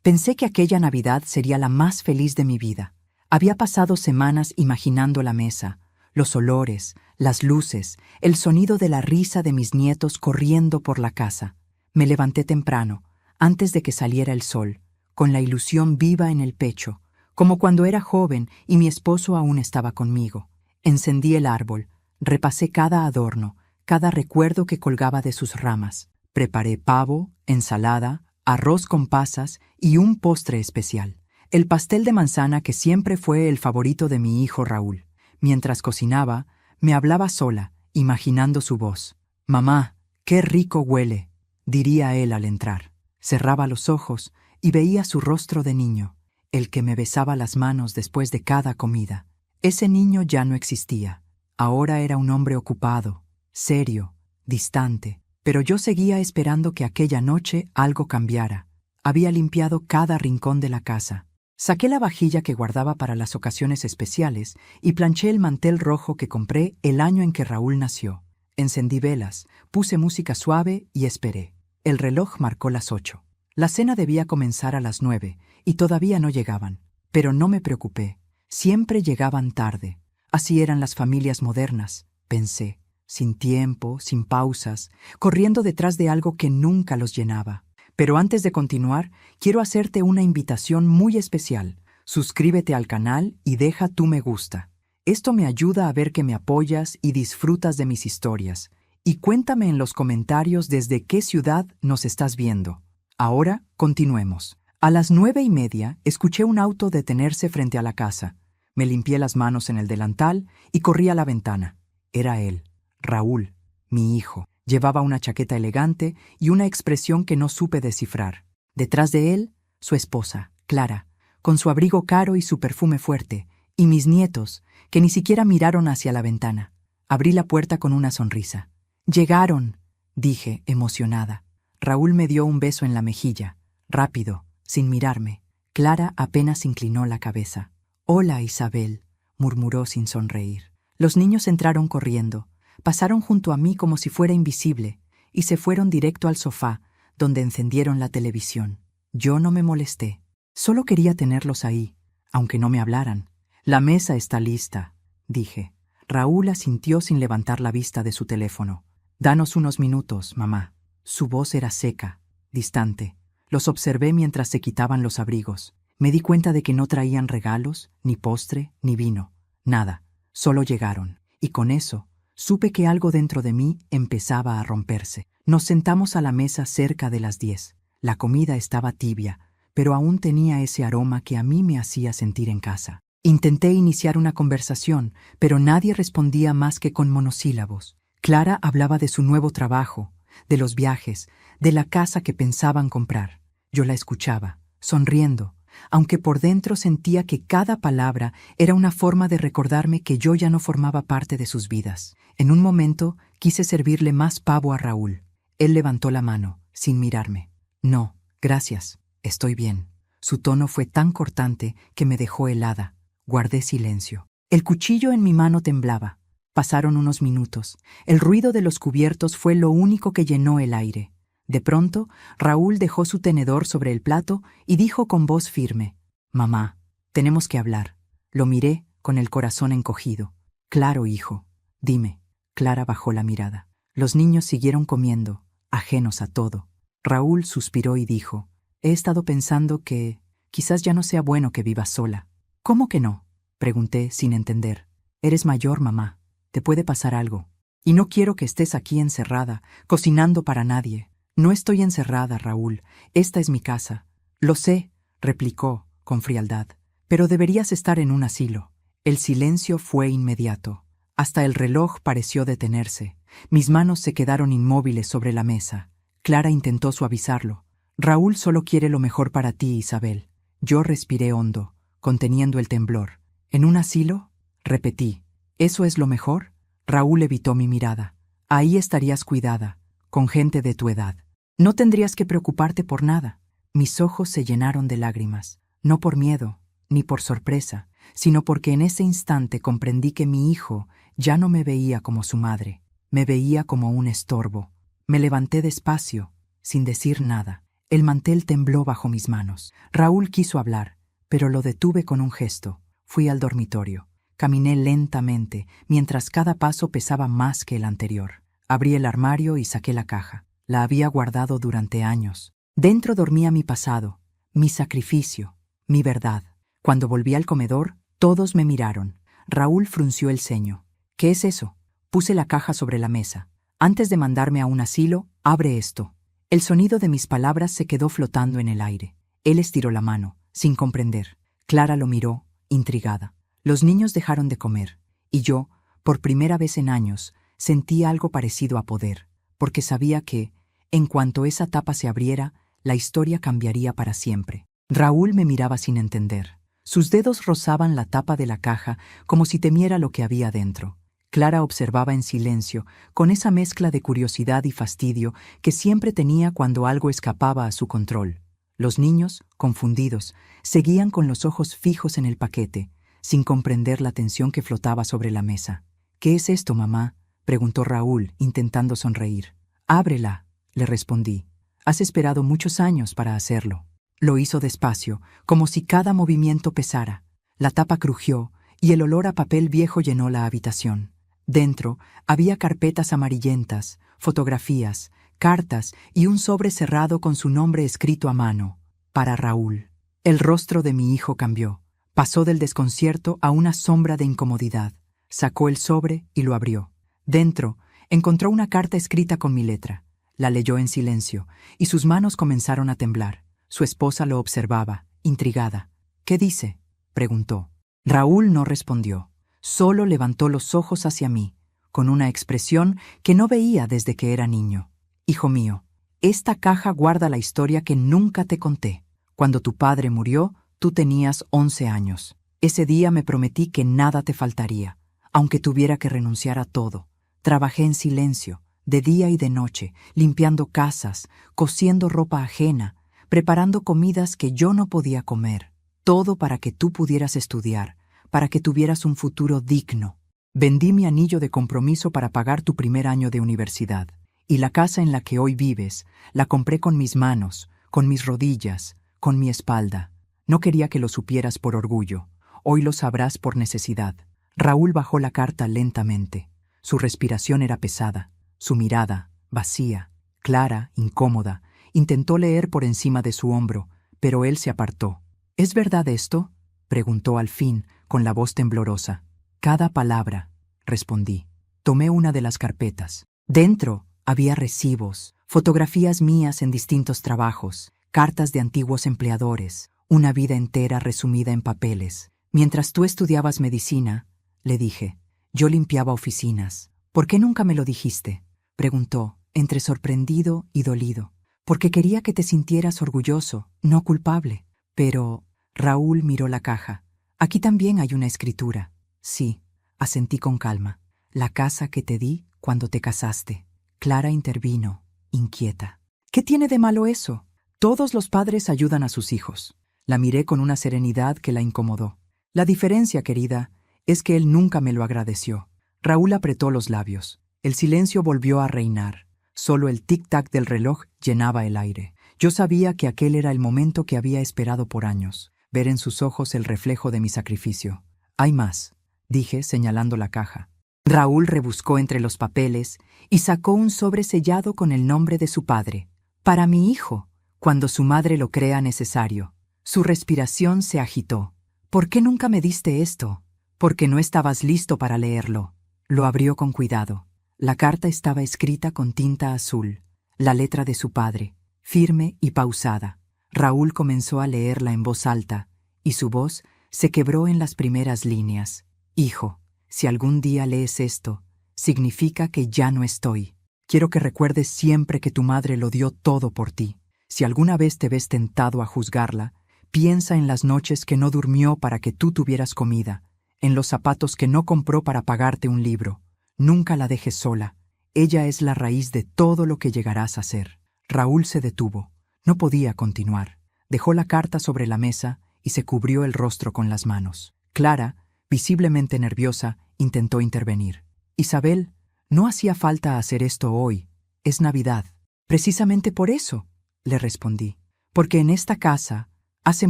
Pensé que aquella Navidad sería la más feliz de mi vida. Había pasado semanas imaginando la mesa, los olores, las luces, el sonido de la risa de mis nietos corriendo por la casa. Me levanté temprano, antes de que saliera el sol, con la ilusión viva en el pecho, como cuando era joven y mi esposo aún estaba conmigo. Encendí el árbol, repasé cada adorno, cada recuerdo que colgaba de sus ramas. Preparé pavo, ensalada, arroz con pasas y un postre especial, el pastel de manzana que siempre fue el favorito de mi hijo Raúl. Mientras cocinaba, me hablaba sola, imaginando su voz. «Mamá, qué rico huele», diría él al entrar. Cerraba los ojos y veía su rostro de niño, el que me besaba las manos después de cada comida. Ese niño ya no existía. Ahora era un hombre ocupado, serio, distante. Pero yo seguía esperando que aquella noche algo cambiara. Había limpiado cada rincón de la casa. Saqué la vajilla que guardaba para las ocasiones especiales y planché el mantel rojo que compré el año en que Raúl nació. Encendí velas, puse música suave y esperé. El reloj marcó las 8. La cena debía comenzar a las 9 y todavía no llegaban. Pero no me preocupé. Siempre llegaban tarde. Así eran las familias modernas, pensé. Sin tiempo, sin pausas, corriendo detrás de algo que nunca los llenaba. Pero antes de continuar, quiero hacerte una invitación muy especial. Suscríbete al canal y deja tu me gusta. Esto me ayuda a ver que me apoyas y disfrutas de mis historias. Y cuéntame en los comentarios desde qué ciudad nos estás viendo. Ahora, continuemos. A las 9:30 escuché un auto detenerse frente a la casa. Me limpié las manos en el delantal y corrí a la ventana. Era él. Raúl, mi hijo, llevaba una chaqueta elegante y una expresión que no supe descifrar. Detrás de él, su esposa, Clara, con su abrigo caro y su perfume fuerte, y mis nietos, que ni siquiera miraron hacia la ventana. Abrí la puerta con una sonrisa. «¡Llegaron!», dije, emocionada. Raúl me dio un beso en la mejilla, rápido, sin mirarme. Clara apenas inclinó la cabeza. «Hola, Isabel», murmuró sin sonreír. Los niños entraron corriendo. Pasaron junto a mí como si fuera invisible y se fueron directo al sofá, donde encendieron la televisión. Yo no me molesté. Solo quería tenerlos ahí, aunque no me hablaran. «La mesa está lista», dije. Raúl asintió sin levantar la vista de su teléfono. «Danos unos minutos, mamá». Su voz era seca, distante. Los observé mientras se quitaban los abrigos. Me di cuenta de que no traían regalos, ni postre, ni vino. Nada. Solo llegaron. Y con eso, supe que algo dentro de mí empezaba a romperse. Nos sentamos a la mesa cerca de las 10. La comida estaba tibia, pero aún tenía ese aroma que a mí me hacía sentir en casa. Intenté iniciar una conversación, pero nadie respondía más que con monosílabos. Clara hablaba de su nuevo trabajo, de los viajes, de la casa que pensaban comprar. Yo la escuchaba, sonriendo, aunque por dentro sentía que cada palabra era una forma de recordarme que yo ya no formaba parte de sus vidas. En un momento quise servirle más pavo a Raúl. Él levantó la mano, sin mirarme. «No, gracias, estoy bien». Su tono fue tan cortante que me dejó helada. Guardé silencio. El cuchillo en mi mano temblaba. Pasaron unos minutos. El ruido de los cubiertos fue lo único que llenó el aire. De pronto, Raúl dejó su tenedor sobre el plato y dijo con voz firme: «Mamá, tenemos que hablar». Lo miré con el corazón encogido. «Claro, hijo. Dime». Clara bajó la mirada. Los niños siguieron comiendo, ajenos a todo. Raúl suspiró y dijo: «He estado pensando que quizás ya no sea bueno que vivas sola». «¿Cómo que no?», pregunté sin entender. «Eres mayor, mamá. Te puede pasar algo. Y no quiero que estés aquí encerrada, cocinando para nadie». «No estoy encerrada, Raúl. Esta es mi casa». «Lo sé», replicó, con frialdad. «Pero deberías estar en un asilo». El silencio fue inmediato. Hasta el reloj pareció detenerse. Mis manos se quedaron inmóviles sobre la mesa. Clara intentó suavizarlo. «Raúl solo quiere lo mejor para ti, Isabel». Yo respiré hondo, conteniendo el temblor. «¿En un asilo?», repetí. «¿Eso es lo mejor?». Raúl evitó mi mirada. «Ahí estarías cuidada, con gente de tu edad. No tendrías que preocuparte por nada». Mis ojos se llenaron de lágrimas, no por miedo, ni por sorpresa, sino porque en ese instante comprendí que mi hijo ya no me veía como su madre, me veía como un estorbo. Me levanté despacio, sin decir nada. El mantel tembló bajo mis manos. Raúl quiso hablar, pero lo detuve con un gesto. Fui al dormitorio. Caminé lentamente, mientras cada paso pesaba más que el anterior. Abrí el armario y saqué la caja. La había guardado durante años. Dentro dormía mi pasado, mi sacrificio, mi verdad. Cuando volví al comedor, todos me miraron. Raúl frunció el ceño. ¿Qué es eso? Puse la caja sobre la mesa. Antes de mandarme a un asilo, abre esto. El sonido de mis palabras se quedó flotando en el aire. Él estiró la mano, sin comprender. Clara lo miró, intrigada. Los niños dejaron de comer, y yo, por primera vez en años, sentí algo parecido a poder, porque sabía que, en cuanto esa tapa se abriera, la historia cambiaría para siempre. Raúl me miraba sin entender. Sus dedos rozaban la tapa de la caja como si temiera lo que había dentro. Clara observaba en silencio, con esa mezcla de curiosidad y fastidio que siempre tenía cuando algo escapaba a su control. Los niños, confundidos, seguían con los ojos fijos en el paquete, sin comprender la tensión que flotaba sobre la mesa. «¿Qué es esto, mamá?», preguntó Raúl, intentando sonreír. «Ábrela», le respondí. «Has esperado muchos años para hacerlo». Lo hizo despacio, como si cada movimiento pesara. La tapa crujió y el olor a papel viejo llenó la habitación. Dentro había carpetas amarillentas, fotografías, cartas y un sobre cerrado con su nombre escrito a mano, para Raúl. El rostro de mi hijo cambió. Pasó del desconcierto a una sombra de incomodidad. Sacó el sobre y lo abrió. Dentro encontró una carta escrita con mi letra. La leyó en silencio y sus manos comenzaron a temblar. Su esposa lo observaba, intrigada. «¿Qué dice?», preguntó. Raúl no respondió. Solo levantó los ojos hacia mí, con una expresión que no veía desde que era niño. «Hijo mío, esta caja guarda la historia que nunca te conté. Cuando tu padre murió, tú tenías 11 años. Ese día me prometí que nada te faltaría, aunque tuviera que renunciar a todo. Trabajé en silencio, de día y de noche, limpiando casas, cosiendo ropa ajena, preparando comidas que yo no podía comer. Todo para que tú pudieras estudiar, para que tuvieras un futuro digno. Vendí mi anillo de compromiso para pagar tu primer año de universidad. Y la casa en la que hoy vives, la compré con mis manos, con mis rodillas, con mi espalda. No quería que lo supieras por orgullo. Hoy lo sabrás por necesidad». Raúl bajó la carta lentamente. Su respiración era pesada, su mirada, vacía, clara, incómoda. Intentó leer por encima de su hombro, pero él se apartó. «¿Es verdad esto?», preguntó al fin, con la voz temblorosa. «Cada palabra», respondí. Tomé una de las carpetas. Dentro había recibos, fotografías mías en distintos trabajos, cartas de antiguos empleadores, una vida entera resumida en papeles. «Mientras tú estudiabas medicina», le dije, «yo limpiaba oficinas». «¿Por qué nunca me lo dijiste?», preguntó, entre sorprendido y dolido. «Porque quería que te sintieras orgulloso, no culpable». «Pero…», Raúl miró la caja. «Aquí también hay una escritura». «Sí», asentí con calma. «La casa que te di cuando te casaste». Clara intervino, inquieta. «¿Qué tiene de malo eso? Todos los padres ayudan a sus hijos». La miré con una serenidad que la incomodó. «La diferencia, querida, es que él nunca me lo agradeció». Raúl apretó los labios. El silencio volvió a reinar. Solo el tic-tac del reloj llenaba el aire. Yo sabía que aquel era el momento que había esperado por años, ver en sus ojos el reflejo de mi sacrificio. «Hay más», dije, señalando la caja. Raúl rebuscó entre los papeles y sacó un sobre sellado con el nombre de su padre. «Para mi hijo, cuando su madre lo crea necesario». Su respiración se agitó. «¿Por qué nunca me diste esto?». «Porque no estabas listo para leerlo». Lo abrió con cuidado. La carta estaba escrita con tinta azul, la letra de su padre, firme y pausada. Raúl comenzó a leerla en voz alta, y su voz se quebró en las primeras líneas. «Hijo, si algún día lees esto, significa que ya no estoy. Quiero que recuerdes siempre que tu madre lo dio todo por ti. Si alguna vez te ves tentado a juzgarla, piensa en las noches que no durmió para que tú tuvieras comida, en los zapatos que no compró para pagarte un libro. Nunca la dejes sola. Ella es la raíz de todo lo que llegarás a ser». Raúl se detuvo. No podía continuar. Dejó la carta sobre la mesa y se cubrió el rostro con las manos. Clara, visiblemente nerviosa, intentó intervenir. «Isabel, no hacía falta hacer esto hoy. Es Navidad». «Precisamente por eso», le respondí. Porque en esta casa, hace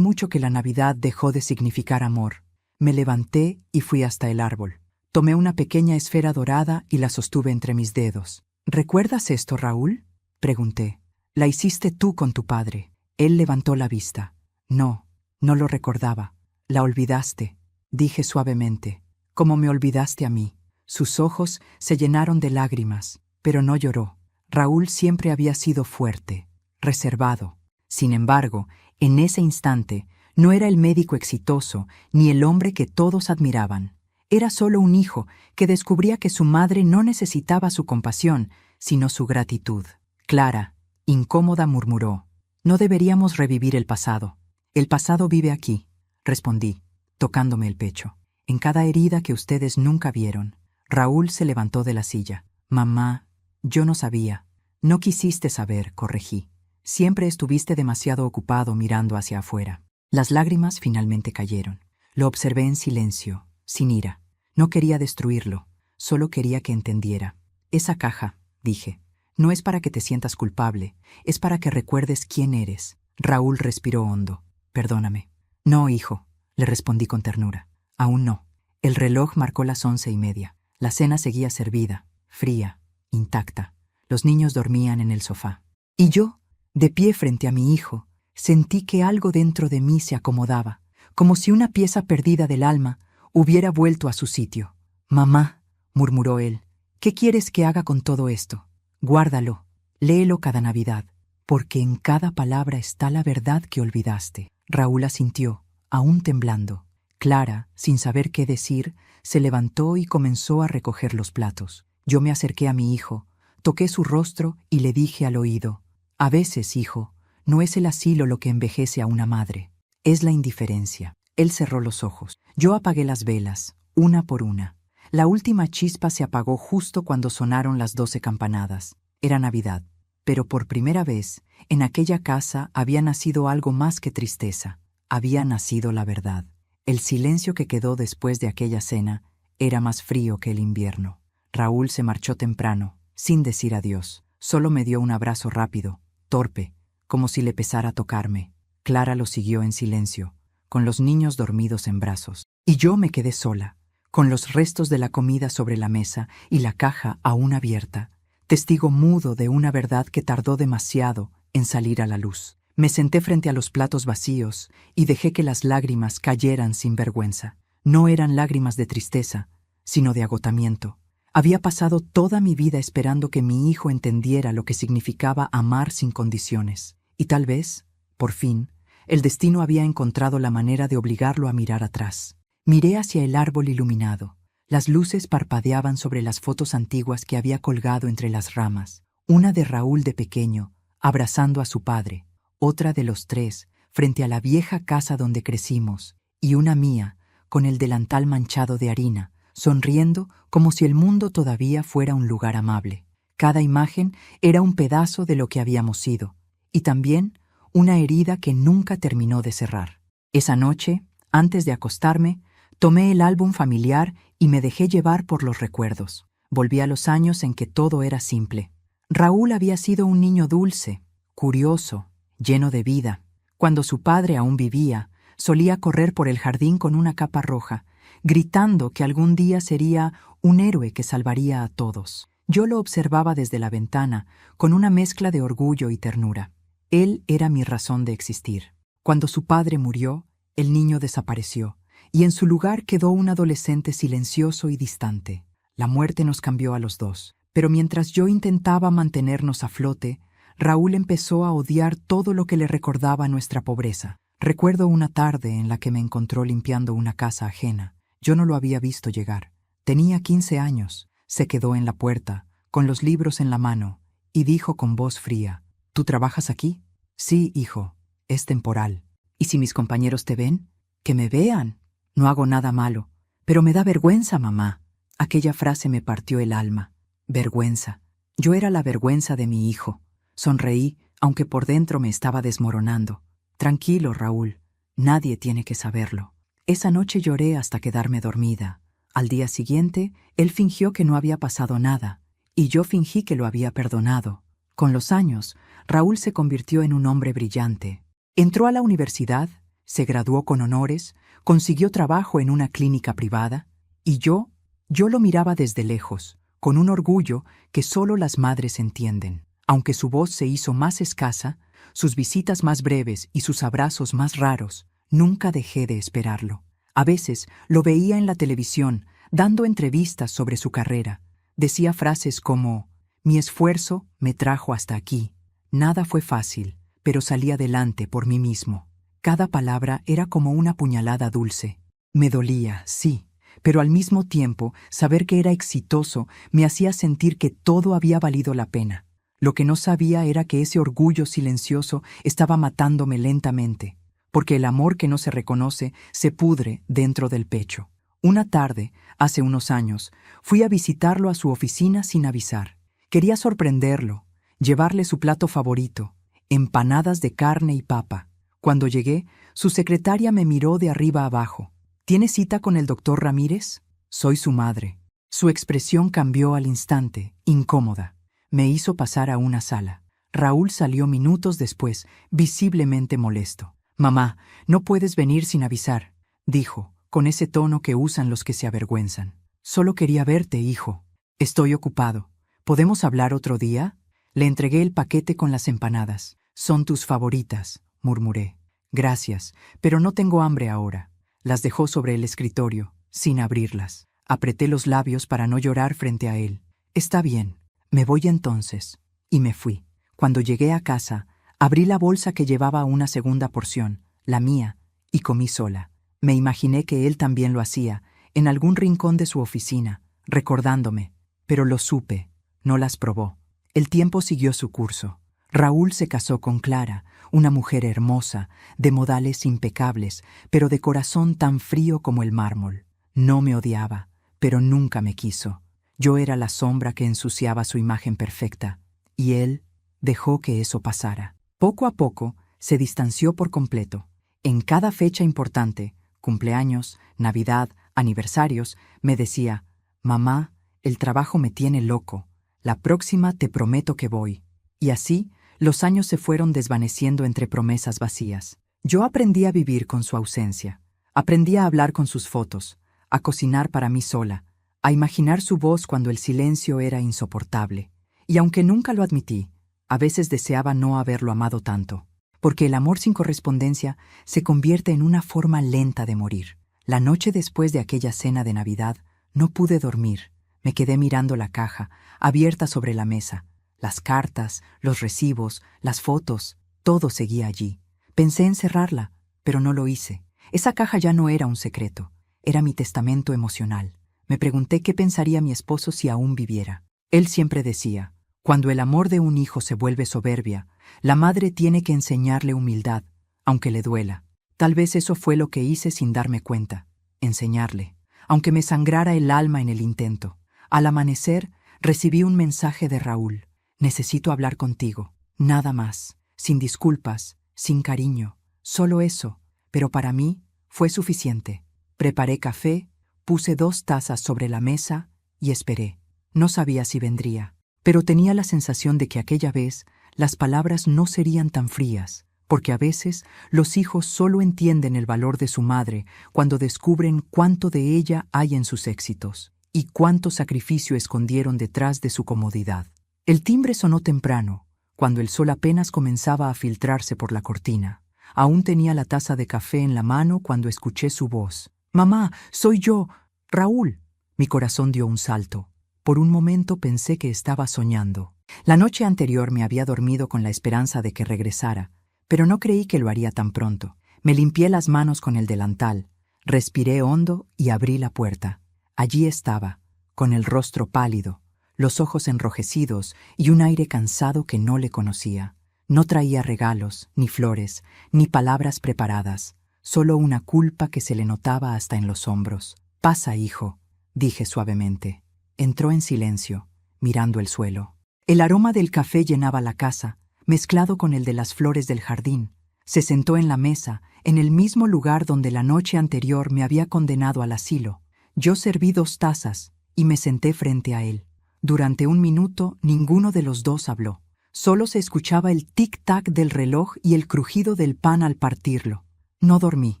mucho que la Navidad dejó de significar amor. Me levanté y fui hasta el árbol. Tomé una pequeña esfera dorada y la sostuve entre mis dedos. ¿Recuerdas esto, Raúl?, pregunté. La hiciste tú con tu padre. Él levantó la vista. No, no lo recordaba. La olvidaste, dije suavemente. Como me olvidaste a mí. Sus ojos se llenaron de lágrimas, pero no lloró. Raúl siempre había sido fuerte, reservado. Sin embargo, en ese instante, no era el médico exitoso ni el hombre que todos admiraban. Era solo un hijo que descubría que su madre no necesitaba su compasión, sino su gratitud. Clara, incómoda, murmuró: «No deberíamos revivir el pasado. El pasado vive aquí», respondí, tocándome el pecho. «En cada herida que ustedes nunca vieron». Raúl se levantó de la silla. «Mamá, yo no sabía». «No quisiste saber», corregí. «Siempre estuviste demasiado ocupado mirando hacia afuera». Las lágrimas finalmente cayeron. Lo observé en silencio, sin ira. No quería destruirlo, solo quería que entendiera. «Esa caja», dije, «no es para que te sientas culpable, es para que recuerdes quién eres». Raúl respiró hondo. «Perdóname». «No, hijo», le respondí con ternura. «Aún no». El reloj marcó las 11:30. La cena seguía servida, fría, intacta. Los niños dormían en el sofá. Y yo, de pie frente a mi hijo, sentí que algo dentro de mí se acomodaba, como si una pieza perdida del alma hubiera vuelto a su sitio. «Mamá», murmuró él, «¿qué quieres que haga con todo esto? Guárdalo, léelo cada Navidad, porque en cada palabra está la verdad que olvidaste». Raúl asintió, aún temblando. Clara, sin saber qué decir, se levantó y comenzó a recoger los platos. Yo me acerqué a mi hijo, toqué su rostro y le dije al oído: «A veces, hijo, no es el asilo lo que envejece a una madre, es la indiferencia». Él cerró los ojos. Yo apagué las velas, una por una. La última chispa se apagó justo cuando sonaron las 12 campanadas. Era Navidad. Pero por primera vez, en aquella casa había nacido algo más que tristeza. Había nacido la verdad. El silencio que quedó después de aquella cena era más frío que el invierno. Raúl se marchó temprano, sin decir adiós. Solo me dio un abrazo rápido, torpe, como si le pesara tocarme. Clara lo siguió en silencio, con los niños dormidos en brazos. Y yo me quedé sola, con los restos de la comida sobre la mesa y la caja aún abierta, testigo mudo de una verdad que tardó demasiado en salir a la luz. Me senté frente a los platos vacíos y dejé que las lágrimas cayeran sin vergüenza. No eran lágrimas de tristeza, sino de agotamiento. Había pasado toda mi vida esperando que mi hijo entendiera lo que significaba amar sin condiciones. Y tal vez, por fin, el destino había encontrado la manera de obligarlo a mirar atrás. Miré hacia el árbol iluminado. Las luces parpadeaban sobre las fotos antiguas que había colgado entre las ramas. Una de Raúl de pequeño, abrazando a su padre. Otra de los tres, frente a la vieja casa donde crecimos, y una mía, con el delantal manchado de harina, sonriendo como si el mundo todavía fuera un lugar amable. Cada imagen era un pedazo de lo que habíamos sido, y también una herida que nunca terminó de cerrar. Esa noche, antes de acostarme, tomé el álbum familiar y me dejé llevar por los recuerdos. Volví a los años en que todo era simple. Raúl había sido un niño dulce, curioso, lleno de vida. Cuando su padre aún vivía, solía correr por el jardín con una capa roja, gritando que algún día sería un héroe que salvaría a todos. Yo lo observaba desde la ventana, con una mezcla de orgullo y ternura. Él era mi razón de existir. Cuando su padre murió, el niño desapareció, y en su lugar quedó un adolescente silencioso y distante. La muerte nos cambió a los dos, pero mientras yo intentaba mantenernos a flote, Raúl empezó a odiar todo lo que le recordaba nuestra pobreza. Recuerdo una tarde en la que me encontró limpiando una casa ajena. Yo no lo había visto llegar. Tenía 15 años. Se quedó en la puerta, con los libros en la mano, y dijo con voz fría: «¿Tú trabajas aquí?» «Sí, hijo, es temporal». «¿Y si mis compañeros te ven?» «Que me vean. No hago nada malo. Pero me da vergüenza, mamá». Aquella frase me partió el alma. Vergüenza. Yo era la vergüenza de mi hijo. Sonreí, aunque por dentro me estaba desmoronando. «Tranquilo, Raúl. Nadie tiene que saberlo». Esa noche lloré hasta quedarme dormida. Al día siguiente, él fingió que no había pasado nada, y yo fingí que lo había perdonado. Con los años, Raúl se convirtió en un hombre brillante, Entró a la universidad, se graduó con honores, consiguió trabajo en una clínica privada, y yo lo miraba desde lejos, con un orgullo que solo las madres entienden. Aunque su voz se hizo más escasa, sus visitas más breves y sus abrazos más raros, nunca dejé de esperarlo. A veces lo veía en la televisión, dando entrevistas sobre su carrera. Decía frases como: «Mi esfuerzo me trajo hasta aquí. Nada fue fácil, pero salí adelante por mí mismo». Cada palabra era como una puñalada dulce. Me dolía, sí, pero al mismo tiempo, saber que era exitoso me hacía sentir que todo había valido la pena. Lo que no sabía era que ese orgullo silencioso estaba matándome lentamente, porque el amor que no se reconoce se pudre dentro del pecho. Una tarde, hace unos años, fui a visitarlo a su oficina sin avisar. Quería sorprenderlo, llevarle su plato favorito, empanadas de carne y papa. Cuando llegué, su secretaria me miró de arriba abajo. «¿Tiene cita con el doctor Ramírez?» «Soy su madre». Su expresión cambió al instante, incómoda. Me hizo pasar a una sala. Raúl salió minutos después, visiblemente molesto. «Mamá, no puedes venir sin avisar», dijo, con ese tono que usan los que se avergüenzan. «Solo quería verte, hijo». «Estoy ocupado. ¿Podemos hablar otro día?» Le entregué el paquete con las empanadas. «Son tus favoritas», murmuré. «Gracias, pero no tengo hambre ahora». Las dejó sobre el escritorio, sin abrirlas. Apreté los labios para no llorar frente a él. «Está bien, me voy entonces». Y me fui. Cuando llegué a casa, abrí la bolsa que llevaba una segunda porción, la mía, y comí sola. Me imaginé que él también lo hacía, en algún rincón de su oficina, recordándome. Pero lo supe, no las probó. El tiempo siguió su curso. Raúl se casó con Clara, una mujer hermosa, de modales impecables, pero de corazón tan frío como el mármol. No me odiaba, pero nunca me quiso. Yo era la sombra que ensuciaba su imagen perfecta, y él dejó que eso pasara. Poco a poco se distanció por completo. En cada fecha importante, cumpleaños, Navidad, aniversarios, me decía: «Mamá, el trabajo me tiene loco. La próxima te prometo que voy». Y así, los años se fueron desvaneciendo entre promesas vacías. Yo aprendí a vivir con su ausencia. Aprendí a hablar con sus fotos, a cocinar para mí sola, a imaginar su voz cuando el silencio era insoportable. Y aunque nunca lo admití, a veces deseaba no haberlo amado tanto, porque el amor sin correspondencia se convierte en una forma lenta de morir. La noche después de aquella cena de Navidad, no pude dormir. Me quedé mirando la caja, abierta sobre la mesa. Las cartas, los recibos, las fotos, todo seguía allí. Pensé en cerrarla, pero no lo hice. Esa caja ya no era un secreto, era mi testamento emocional. Me pregunté qué pensaría mi esposo si aún viviera. Él siempre decía: «Cuando el amor de un hijo se vuelve soberbia, la madre tiene que enseñarle humildad, aunque le duela». Tal vez eso fue lo que hice sin darme cuenta, enseñarle, aunque me sangrara el alma en el intento. Al amanecer, recibí un mensaje de Raúl: «Necesito hablar contigo». Nada más, sin disculpas, sin cariño, solo eso, pero para mí fue suficiente. Preparé café, puse 2 tazas sobre la mesa y esperé. No sabía si vendría, pero tenía la sensación de que aquella vez las palabras no serían tan frías, porque a veces los hijos solo entienden el valor de su madre cuando descubren cuánto de ella hay en sus éxitos y cuánto sacrificio escondieron detrás de su comodidad. El timbre sonó temprano, cuando el sol apenas comenzaba a filtrarse por la cortina. Aún tenía la taza de café en la mano cuando escuché su voz. «Mamá, soy yo, Raúl». Mi corazón dio un salto. Por un momento pensé que estaba soñando. La noche anterior me había dormido con la esperanza de que regresara, pero no creí que lo haría tan pronto. Me limpié las manos con el delantal, respiré hondo y abrí la puerta. Allí estaba, con el rostro pálido, los ojos enrojecidos y un aire cansado que no le conocía. No traía regalos, ni flores, ni palabras preparadas, solo una culpa que se le notaba hasta en los hombros. «Pasa, hijo», dije suavemente. Entró en silencio, mirando el suelo. El aroma del café llenaba la casa, mezclado con el de las flores del jardín. Se sentó en la mesa, en el mismo lugar donde la noche anterior me había condenado al asilo. Yo serví 2 tazas y me senté frente a él. Durante un minuto ninguno de los dos habló. Solo se escuchaba el tic-tac del reloj y el crujido del pan al partirlo. No dormí,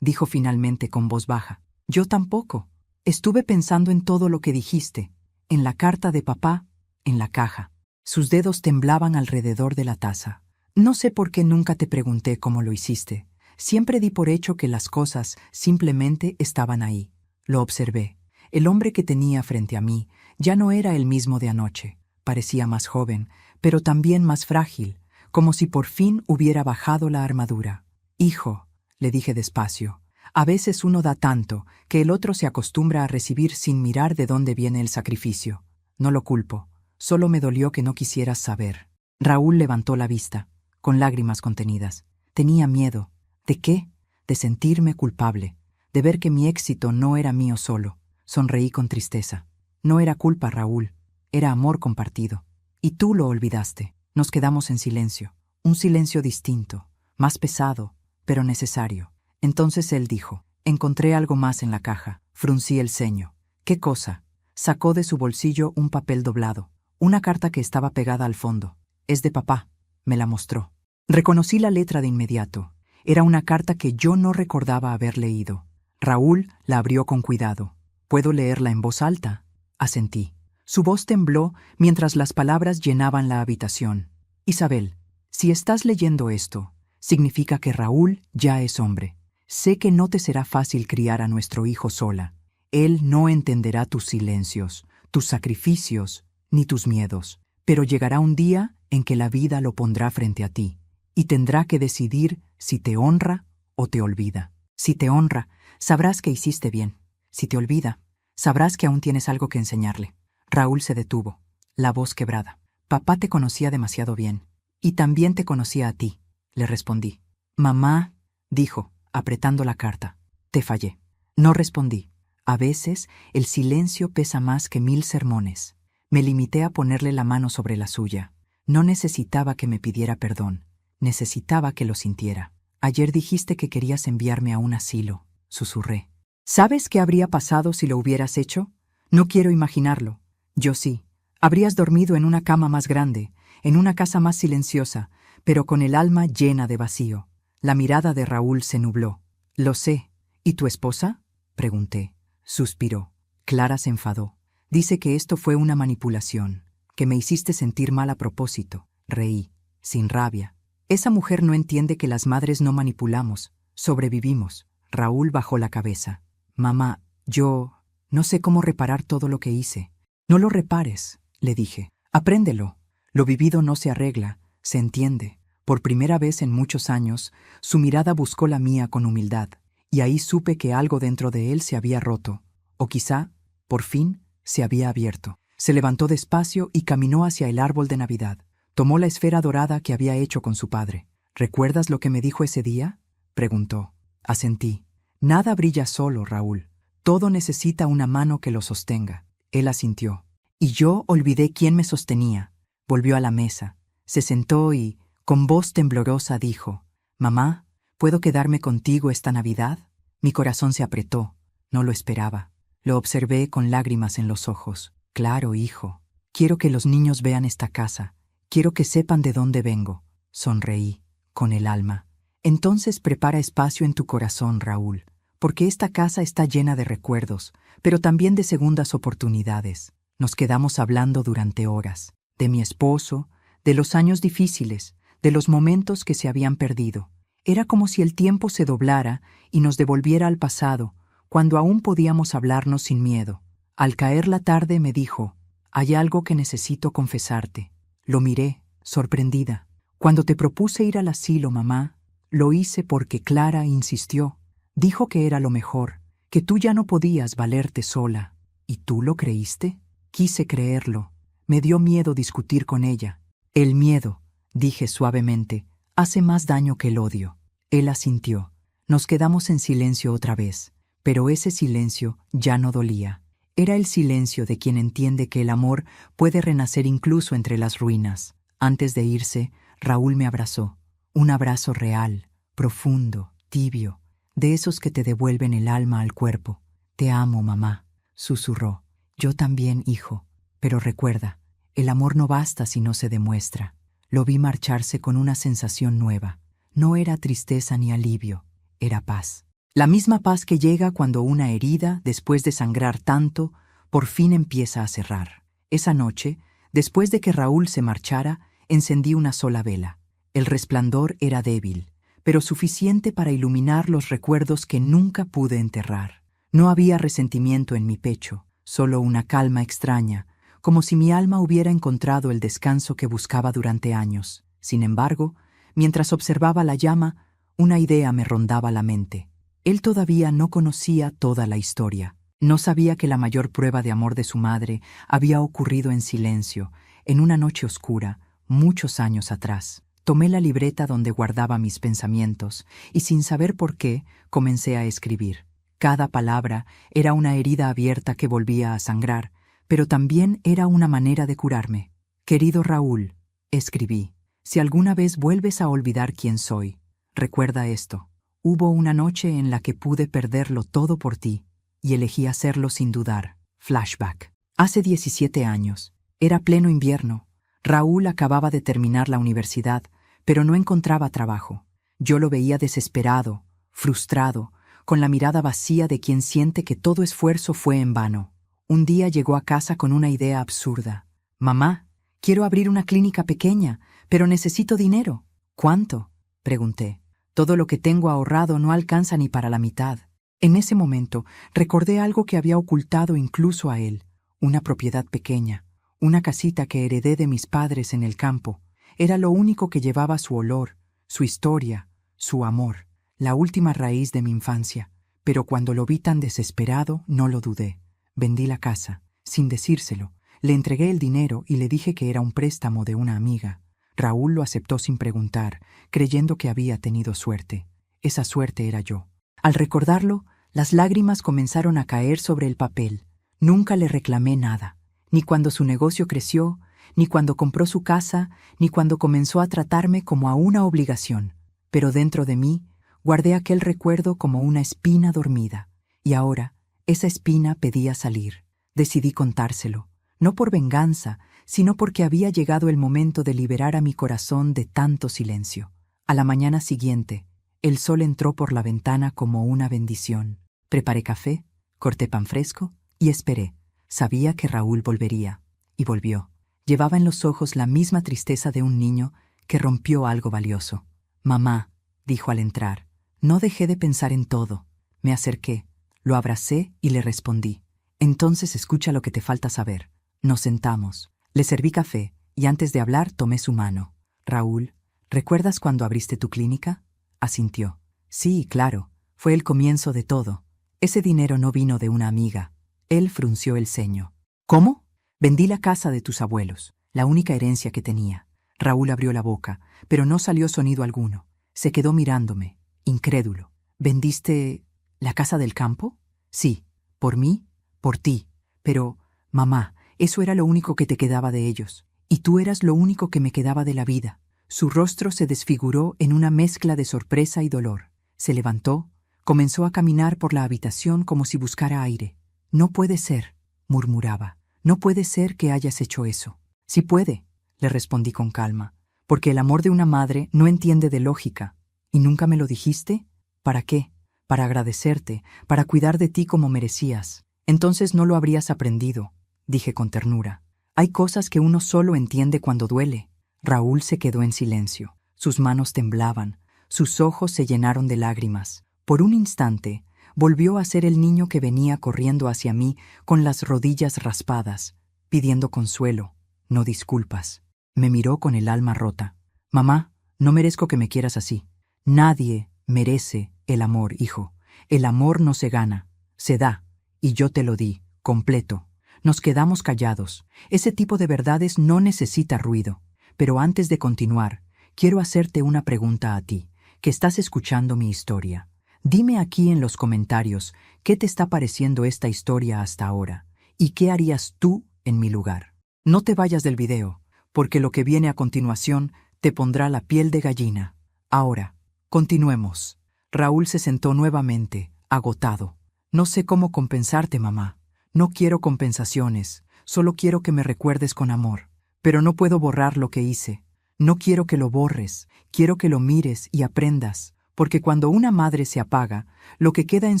dijo finalmente con voz baja. Yo tampoco. Estuve pensando en todo lo que dijiste, en la carta de papá, en la caja. Sus dedos temblaban alrededor de la taza. No sé por qué nunca te pregunté cómo lo hiciste. Siempre di por hecho que las cosas simplemente estaban ahí. Lo observé. El hombre que tenía frente a mí ya no era el mismo de anoche. Parecía más joven, pero también más frágil, como si por fin hubiera bajado la armadura. Hijo, le dije despacio, a veces uno da tanto que el otro se acostumbra a recibir sin mirar de dónde viene el sacrificio. No lo culpo, solo me dolió que no quisieras saber. Raúl levantó la vista, con lágrimas contenidas. Tenía miedo. ¿De qué? De sentirme culpable, de ver que mi éxito no era mío solo. Sonreí con tristeza. No era culpa, Raúl, era amor compartido. Y tú lo olvidaste. Nos quedamos en silencio, un silencio distinto, más pesado, pero necesario. Entonces él dijo, encontré algo más en la caja. Fruncí el ceño. ¿Qué cosa? Sacó de su bolsillo un papel doblado, una carta que estaba pegada al fondo. Es de papá, me la mostró. Reconocí la letra de inmediato. Era una carta que yo no recordaba haber leído. Raúl la abrió con cuidado. ¿Puedo leerla en voz alta? Asentí. Su voz tembló mientras las palabras llenaban la habitación. Isabel, si estás leyendo esto, significa que Raúl ya es hombre. Sé que no te será fácil criar a nuestro hijo sola. Él no entenderá tus silencios, tus sacrificios, ni tus miedos. Pero llegará un día en que la vida lo pondrá frente a ti, y tendrá que decidir si te honra o te olvida. Si te honra, sabrás que hiciste bien. Si te olvida, sabrás que aún tienes algo que enseñarle. Raúl se detuvo, la voz quebrada. Papá te conocía demasiado bien, y también te conocía a ti, le respondí. Mamá, dijo, apretando la carta. Te fallé. No respondí. A veces el silencio pesa más que 1000 sermones. Me limité a ponerle la mano sobre la suya. No necesitaba que me pidiera perdón. Necesitaba que lo sintiera. Ayer dijiste que querías enviarme a un asilo, susurré. ¿Sabes qué habría pasado si lo hubieras hecho? No quiero imaginarlo. Yo sí. Habrías dormido en una cama más grande, en una casa más silenciosa, pero con el alma llena de vacío. La mirada de Raúl se nubló. Lo sé. ¿Y tu esposa? Pregunté. Suspiró. Clara se enfadó. Dice que esto fue una manipulación, que me hiciste sentir mal a propósito. Reí, sin rabia. Esa mujer no entiende que las madres no manipulamos, sobrevivimos. Raúl bajó la cabeza. Mamá, yo no sé cómo reparar todo lo que hice. No lo repares, le dije. Apréndelo. Lo vivido no se arregla, se entiende. Por primera vez en muchos años, su mirada buscó la mía con humildad, y ahí supe que algo dentro de él se había roto, o quizá, por fin, se había abierto. Se levantó despacio y caminó hacia el árbol de Navidad. Tomó la esfera dorada que había hecho con su padre. ¿Recuerdas lo que me dijo ese día? Preguntó. Asentí. Nada brilla solo, Raúl. Todo necesita una mano que lo sostenga. Él asintió. Y yo olvidé quién me sostenía. Volvió a la mesa. Se sentó y, con voz temblorosa, dijo, «Mamá, ¿puedo quedarme contigo esta Navidad?» Mi corazón se apretó. No lo esperaba. Lo observé con lágrimas en los ojos. «Claro, hijo. Quiero que los niños vean esta casa. Quiero que sepan de dónde vengo». Sonreí, con el alma. «Entonces prepara espacio en tu corazón, Raúl, porque esta casa está llena de recuerdos, pero también de segundas oportunidades». Nos quedamos hablando durante horas, de mi esposo, de los años difíciles, de los momentos que se habían perdido. Era como si el tiempo se doblara y nos devolviera al pasado, cuando aún podíamos hablarnos sin miedo. Al caer la tarde me dijo, «Hay algo que necesito confesarte». Lo miré, sorprendida. «Cuando te propuse ir al asilo, mamá, lo hice porque Clara insistió. Dijo que era lo mejor, que tú ya no podías valerte sola. ¿Y tú lo creíste?» Quise creerlo. Me dio miedo discutir con ella. «El miedo», dije suavemente, «hace más daño que el odio». Él asintió. Nos quedamos en silencio otra vez, pero ese silencio ya no dolía. Era el silencio de quien entiende que el amor puede renacer incluso entre las ruinas. Antes de irse, Raúl me abrazó. Un abrazo real, profundo, tibio, de esos que te devuelven el alma al cuerpo. «Te amo, mamá», susurró. «Yo también, hijo. Pero recuerda, el amor no basta si no se demuestra. Lo vi marcharse con una sensación nueva. No era tristeza ni alivio, era paz. La misma paz que llega cuando una herida, después de sangrar tanto, por fin empieza a cerrar. Esa noche, después de que Raúl se marchara, encendí una sola vela. El resplandor era débil, pero suficiente para iluminar los recuerdos que nunca pude enterrar. No había resentimiento en mi pecho, solo una calma extraña, como si mi alma hubiera encontrado el descanso que buscaba durante años. Sin embargo, mientras observaba la llama, una idea me rondaba la mente. Él todavía no conocía toda la historia. No sabía que la mayor prueba de amor de su madre había ocurrido en silencio, en una noche oscura, muchos años atrás. Tomé la libreta donde guardaba mis pensamientos y, sin saber por qué, comencé a escribir. Cada palabra era una herida abierta que volvía a sangrar, pero también era una manera de curarme. Querido Raúl, escribí, si alguna vez vuelves a olvidar quién soy, recuerda esto. Hubo una noche en la que pude perderlo todo por ti, y elegí hacerlo sin dudar. Flashback. Hace 17 años. Era pleno invierno. Raúl acababa de terminar la universidad, pero no encontraba trabajo. Yo lo veía desesperado, frustrado, con la mirada vacía de quien siente que todo esfuerzo fue en vano. Un día llegó a casa con una idea absurda. «Mamá, quiero abrir una clínica pequeña, pero necesito dinero». «¿Cuánto?», pregunté. «Todo lo que tengo ahorrado no alcanza ni para la mitad». En ese momento recordé algo que había ocultado incluso a él, una propiedad pequeña, una casita que heredé de mis padres en el campo. Era lo único que llevaba su olor, su historia, su amor, la última raíz de mi infancia. Pero cuando lo vi tan desesperado, no lo dudé. Vendí la casa, sin decírselo. Le entregué el dinero y le dije que era un préstamo de una amiga. Raúl lo aceptó sin preguntar, creyendo que había tenido suerte. Esa suerte era yo. Al recordarlo, las lágrimas comenzaron a caer sobre el papel. Nunca le reclamé nada, ni cuando su negocio creció, ni cuando compró su casa, ni cuando comenzó a tratarme como a una obligación. Pero dentro de mí, guardé aquel recuerdo como una espina dormida. Y ahora, esa espina pedía salir. Decidí contárselo, no por venganza, sino porque había llegado el momento de liberar a mi corazón de tanto silencio. A la mañana siguiente, el sol entró por la ventana como una bendición. Preparé café, corté pan fresco y esperé. Sabía que Raúl volvería. Y volvió. Llevaba en los ojos la misma tristeza de un niño que rompió algo valioso. «Mamá», dijo al entrar. No dejé de pensar en todo. Me acerqué, lo abracé y le respondí. «Entonces escucha lo que te falta saber». Nos sentamos. Le serví café y antes de hablar tomé su mano. «Raúl, ¿recuerdas cuando abriste tu clínica?», asintió. «Sí, claro. Fue el comienzo de todo. Ese dinero no vino de una amiga». Él frunció el ceño. «¿Cómo?». «Vendí la casa de tus abuelos, la única herencia que tenía». Raúl abrió la boca, pero no salió sonido alguno. Se quedó mirándome, incrédulo. «¿Vendiste la casa del campo?». «Sí, por mí, por ti. Pero, mamá, eso era lo único que te quedaba de ellos. Y tú eras lo único que me quedaba de la vida». Su rostro se desfiguró en una mezcla de sorpresa y dolor. Se levantó, comenzó a caminar por la habitación como si buscara aire. «No puede ser», murmuraba. «No puede ser que hayas hecho eso». «Sí puede», le respondí con calma, «porque el amor de una madre no entiende de lógica». «¿Y nunca me lo dijiste?». «¿Para qué?». «Para agradecerte, para cuidar de ti como merecías». «Entonces no lo habrías aprendido», dije con ternura. «Hay cosas que uno solo entiende cuando duele». Raúl se quedó en silencio. Sus manos temblaban, sus ojos se llenaron de lágrimas. Por un instante, volvió a ser el niño que venía corriendo hacia mí con las rodillas raspadas, pidiendo consuelo, no disculpas. Me miró con el alma rota. «Mamá, no merezco que me quieras así. Nadie merece el amor, hijo. El amor no se gana, se da, y yo te lo di, completo». Nos quedamos callados. Ese tipo de verdades no necesita ruido. Pero antes de continuar, quiero hacerte una pregunta a ti, que estás escuchando mi historia. Dime aquí en los comentarios qué te está pareciendo esta historia hasta ahora y qué harías tú en mi lugar. No te vayas del video, porque lo que viene a continuación te pondrá la piel de gallina. Ahora, continuemos. Raúl se sentó nuevamente, agotado. «No sé cómo compensarte, mamá. No quiero compensaciones, solo quiero que me recuerdes con amor. Pero no puedo borrar lo que hice. No quiero que lo borres, quiero que lo mires y aprendas, porque cuando una madre se apaga, lo que queda en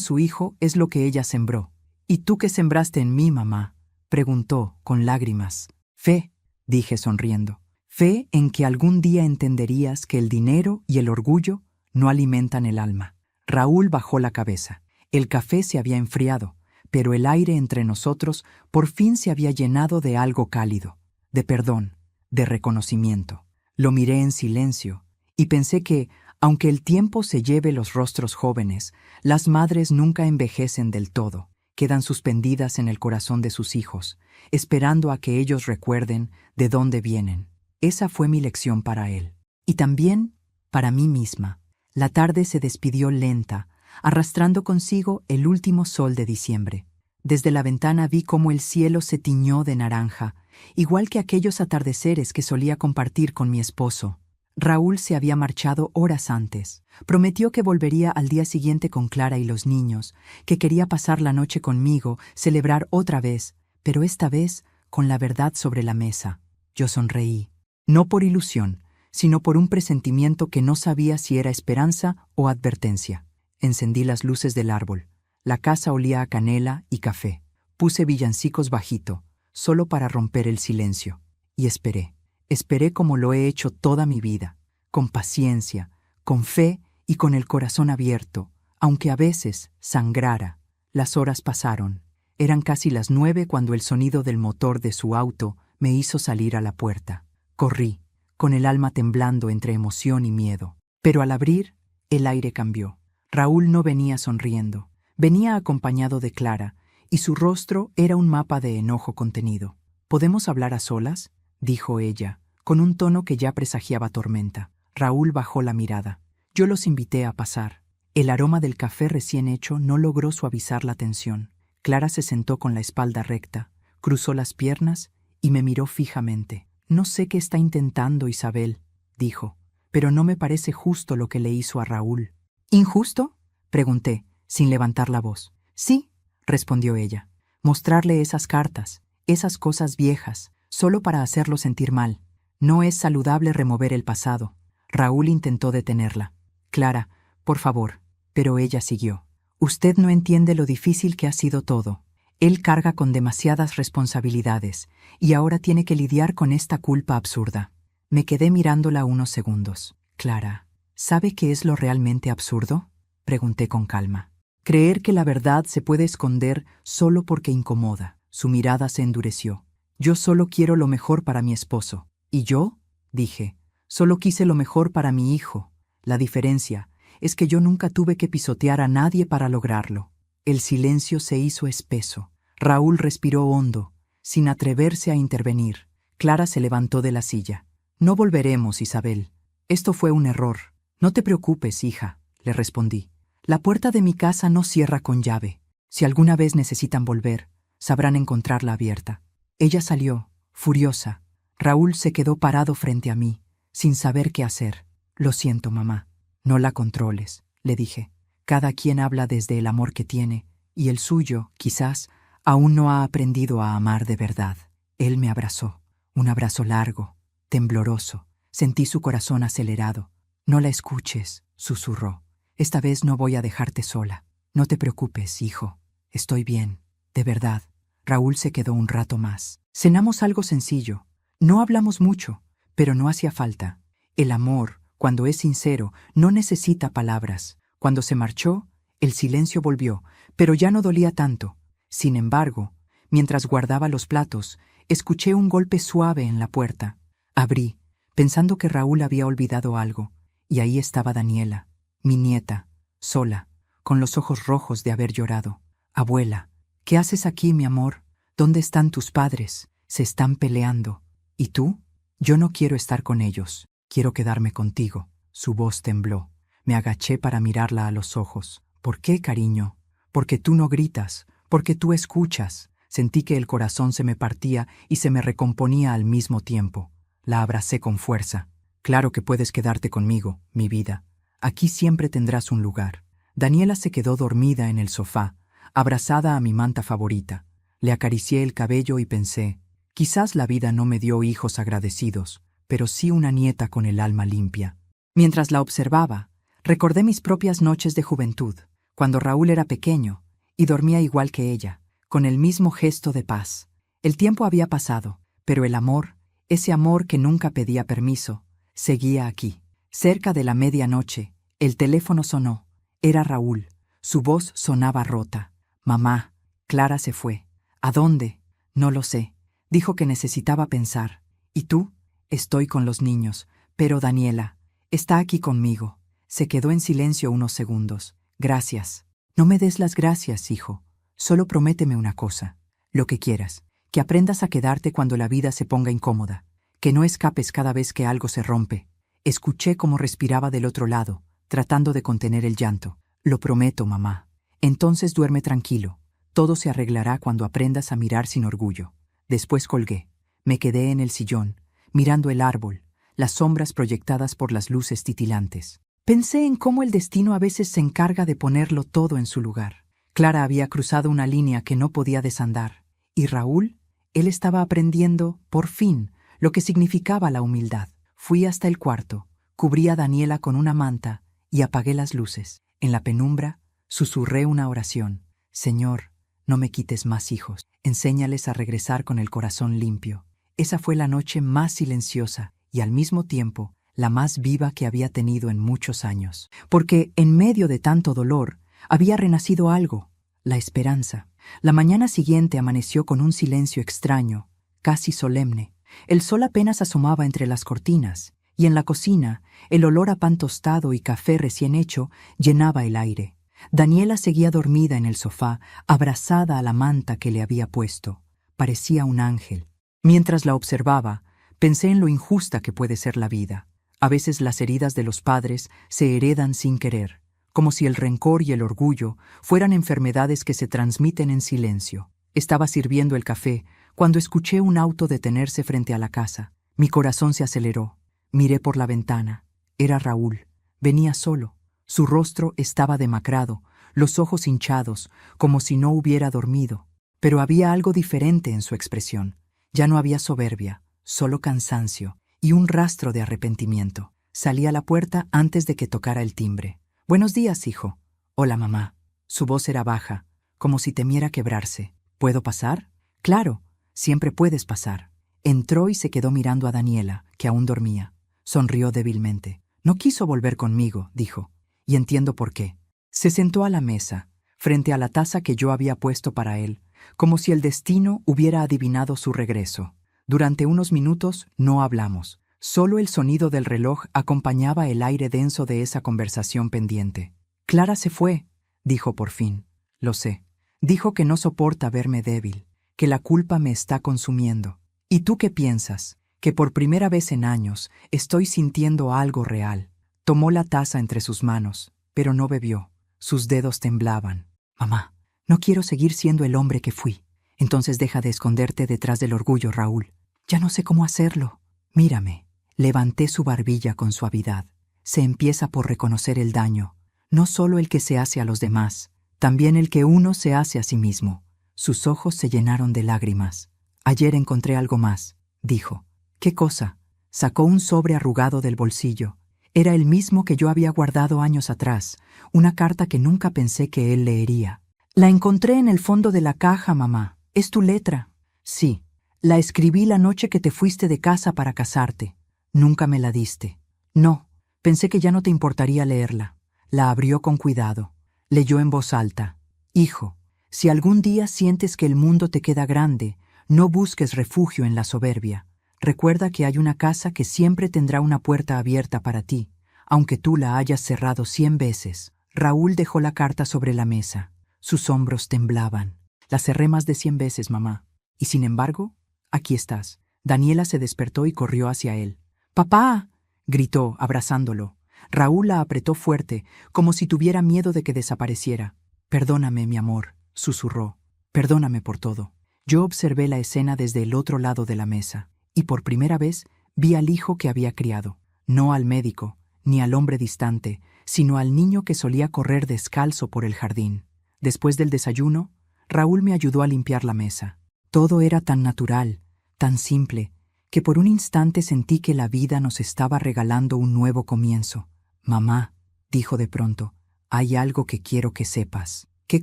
su hijo es lo que ella sembró. ¿Y tú qué sembraste en mí, mamá?, preguntó con lágrimas. Fe, dije sonriendo. Fe en que algún día entenderías que el dinero y el orgullo no alimentan el alma. Raúl bajó la cabeza. El café se había enfriado, pero el aire entre nosotros por fin se había llenado de algo cálido, de perdón, de reconocimiento. Lo miré en silencio y pensé que, aunque el tiempo se lleve los rostros jóvenes, las madres nunca envejecen del todo, quedan suspendidas en el corazón de sus hijos, esperando a que ellos recuerden de dónde vienen. Esa fue mi lección para él. Y también para mí misma. La tarde se despidió lenta, arrastrando consigo el último sol de diciembre. Desde la ventana vi cómo el cielo se tiñó de naranja, igual que aquellos atardeceres que solía compartir con mi esposo. Raúl se había marchado horas antes. Prometió que volvería al día siguiente con Clara y los niños, que quería pasar la noche conmigo, celebrar otra vez, pero esta vez con la verdad sobre la mesa. Yo sonreí. No por ilusión, sino por un presentimiento que no sabía si era esperanza o advertencia. Encendí las luces del árbol. La casa olía a canela y café. Puse villancicos bajito, solo para romper el silencio. Y esperé. Esperé como lo he hecho toda mi vida, con paciencia, con fe y con el corazón abierto, aunque a veces sangrara. Las horas pasaron. Eran casi las 9 cuando el sonido del motor de su auto me hizo salir a la puerta. Corrí, con el alma temblando entre emoción y miedo. Pero al abrir, el aire cambió. Raúl no venía sonriendo. Venía acompañado de Clara, y su rostro era un mapa de enojo contenido. ¿Podemos hablar a solas?, dijo ella, con un tono que ya presagiaba tormenta. Raúl bajó la mirada. Yo los invité a pasar. El aroma del café recién hecho no logró suavizar la tensión. Clara se sentó con la espalda recta, cruzó las piernas y me miró fijamente. No sé qué está intentando Isabel, dijo, pero no me parece justo lo que le hizo a Raúl. ¿Injusto?, pregunté, sin levantar la voz. Sí, respondió ella. Mostrarle esas cartas, esas cosas viejas, solo para hacerlo sentir mal. No es saludable remover el pasado. Raúl intentó detenerla. Clara, por favor. Pero ella siguió. Usted no entiende lo difícil que ha sido todo. Él carga con demasiadas responsabilidades y ahora tiene que lidiar con esta culpa absurda. Me quedé mirándola unos segundos. Clara, ¿sabe qué es lo realmente absurdo?, pregunté con calma. Creer que la verdad se puede esconder solo porque incomoda. Su mirada se endureció. Yo solo quiero lo mejor para mi esposo. ¿Y yo?, dije. Solo quise lo mejor para mi hijo. La diferencia es que yo nunca tuve que pisotear a nadie para lograrlo. El silencio se hizo espeso. Raúl respiró hondo, sin atreverse a intervenir. Clara se levantó de la silla. No volveremos, Isabel. Esto fue un error. No te preocupes, hija, le respondí. La puerta de mi casa no cierra con llave. Si alguna vez necesitan volver, sabrán encontrarla abierta. Ella salió, furiosa. Raúl se quedó parado frente a mí, sin saber qué hacer. Lo siento, mamá. No la controles, le dije. Cada quien habla desde el amor que tiene, y el suyo, quizás, aún no ha aprendido a amar de verdad. Él me abrazó, un abrazo largo, tembloroso. Sentí su corazón acelerado. No la escuches, susurró. Esta vez no voy a dejarte sola. No te preocupes, hijo. Estoy bien, de verdad. Raúl se quedó un rato más. Cenamos algo sencillo. No hablamos mucho, pero no hacía falta. El amor, cuando es sincero, no necesita palabras. Cuando se marchó, el silencio volvió, pero ya no dolía tanto. Sin embargo, mientras guardaba los platos, escuché un golpe suave en la puerta. Abrí, pensando que Raúl había olvidado algo, y ahí estaba Daniela, mi nieta, sola, con los ojos rojos de haber llorado. Abuela, ¿qué haces aquí, mi amor? ¿Dónde están tus padres? Se están peleando. ¿Y tú? Yo no quiero estar con ellos. Quiero quedarme contigo. Su voz tembló. Me agaché para mirarla a los ojos. ¿Por qué, cariño? Porque tú no gritas, porque tú escuchas. Sentí que el corazón se me partía y se me recomponía al mismo tiempo. La abracé con fuerza. Claro que puedes quedarte conmigo, mi vida. Aquí siempre tendrás un lugar. Daniela se quedó dormida en el sofá, abrazada a mi manta favorita. Le acaricié el cabello y pensé, quizás la vida no me dio hijos agradecidos, pero sí una nieta con el alma limpia. Mientras la observaba, recordé mis propias noches de juventud, cuando Raúl era pequeño y dormía igual que ella, con el mismo gesto de paz. El tiempo había pasado, pero el amor, ese amor que nunca pedía permiso, seguía aquí. Cerca de la medianoche, el teléfono sonó. Era Raúl. Su voz sonaba rota. «Mamá, Clara se fue». «¿A dónde?» «No lo sé. Dijo que necesitaba pensar». «¿Y tú?» «Estoy con los niños, pero Daniela está aquí conmigo». Se quedó en silencio unos segundos. «Gracias». «No me des las gracias, hijo. Solo prométeme una cosa. Lo que quieras. Que aprendas a quedarte cuando la vida se ponga incómoda. Que no escapes cada vez que algo se rompe». Escuché cómo respiraba del otro lado, tratando de contener el llanto. «Lo prometo, mamá». «Entonces duerme tranquilo. Todo se arreglará cuando aprendas a mirar sin orgullo». Después colgué. Me quedé en el sillón, mirando el árbol, las sombras proyectadas por las luces titilantes. Pensé en cómo el destino a veces se encarga de ponerlo todo en su lugar. Clara había cruzado una línea que no podía desandar. Y Raúl, él estaba aprendiendo, por fin, lo que significaba la humildad. Fui hasta el cuarto, cubrí a Daniela con una manta y apagué las luces. En la penumbra, susurré una oración. «Señor, no me quites más hijos. Enséñales a regresar con el corazón limpio». Esa fue la noche más silenciosa y al mismo tiempo la más viva que había tenido en muchos años. Porque en medio de tanto dolor había renacido algo, la esperanza. La mañana siguiente amaneció con un silencio extraño, casi solemne. El sol apenas asomaba entre las cortinas, y en la cocina el olor a pan tostado y café recién hecho llenaba el aire. Daniela seguía dormida en el sofá, abrazada a la manta que le había puesto. Parecía un ángel. Mientras la observaba, pensé en lo injusta que puede ser la vida. A veces las heridas de los padres se heredan sin querer, como si el rencor y el orgullo fueran enfermedades que se transmiten en silencio. Estaba sirviendo el café cuando escuché un auto detenerse frente a la casa. Mi corazón se aceleró. Miré por la ventana. Era Raúl. Venía solo. Su rostro estaba demacrado, los ojos hinchados, como si no hubiera dormido. Pero había algo diferente en su expresión. Ya no había soberbia, solo cansancio y un rastro de arrepentimiento. Salí a la puerta antes de que tocara el timbre. «Buenos días, hijo». «Hola, mamá». Su voz era baja, como si temiera quebrarse. «¿Puedo pasar?» «Claro, siempre puedes pasar». Entró y se quedó mirando a Daniela, que aún dormía. Sonrió débilmente. «No quiso volver conmigo», dijo. «Y entiendo por qué». Se sentó a la mesa, frente a la taza que yo había puesto para él, como si el destino hubiera adivinado su regreso. Durante unos minutos no hablamos. Solo el sonido del reloj acompañaba el aire denso de esa conversación pendiente. «Clara se fue», dijo por fin. «Lo sé. Dijo que no soporta verme débil, que la culpa me está consumiendo. ¿Y tú qué piensas? Que por primera vez en años estoy sintiendo algo real». Tomó la taza entre sus manos, pero no bebió. Sus dedos temblaban. «Mamá, no quiero seguir siendo el hombre que fui». «Entonces deja de esconderte detrás del orgullo, Raúl». «Ya no sé cómo hacerlo». «Mírame». Levanté su barbilla con suavidad. Se empieza por reconocer el daño, no solo el que se hace a los demás, también el que uno se hace a sí mismo. Sus ojos se llenaron de lágrimas. «Ayer encontré algo más», dijo. «¿Qué cosa?» Sacó un sobre arrugado del bolsillo. Era el mismo que yo había guardado años atrás, una carta que nunca pensé que él leería. «La encontré en el fondo de la caja, mamá. ¿Es tu letra?» «Sí. La escribí la noche que te fuiste de casa para casarte. Nunca me la diste». «No. Pensé que ya no te importaría leerla». La abrió con cuidado. Leyó en voz alta. «Hijo, si algún día sientes que el mundo te queda grande, no busques refugio en la soberbia. Recuerda que hay una casa que siempre tendrá una puerta abierta para ti, aunque tú la hayas cerrado 100 veces». Raúl dejó la carta sobre la mesa. Sus hombros temblaban. «La cerré más de 100 veces, mamá. Y sin embargo, aquí estás». Daniela se despertó y corrió hacia él. «¡Papá!», gritó, abrazándolo. Raúl la apretó fuerte, como si tuviera miedo de que desapareciera. «Perdóname, mi amor», susurró. «Perdóname por todo». Yo observé la escena desde el otro lado de la mesa, y por primera vez vi al hijo que había criado. No al médico, ni al hombre distante, sino al niño que solía correr descalzo por el jardín. Después del desayuno, Raúl me ayudó a limpiar la mesa. Todo era tan natural, tan simple, que por un instante sentí que la vida nos estaba regalando un nuevo comienzo. «Mamá», dijo de pronto, «hay algo que quiero que sepas». «¿Qué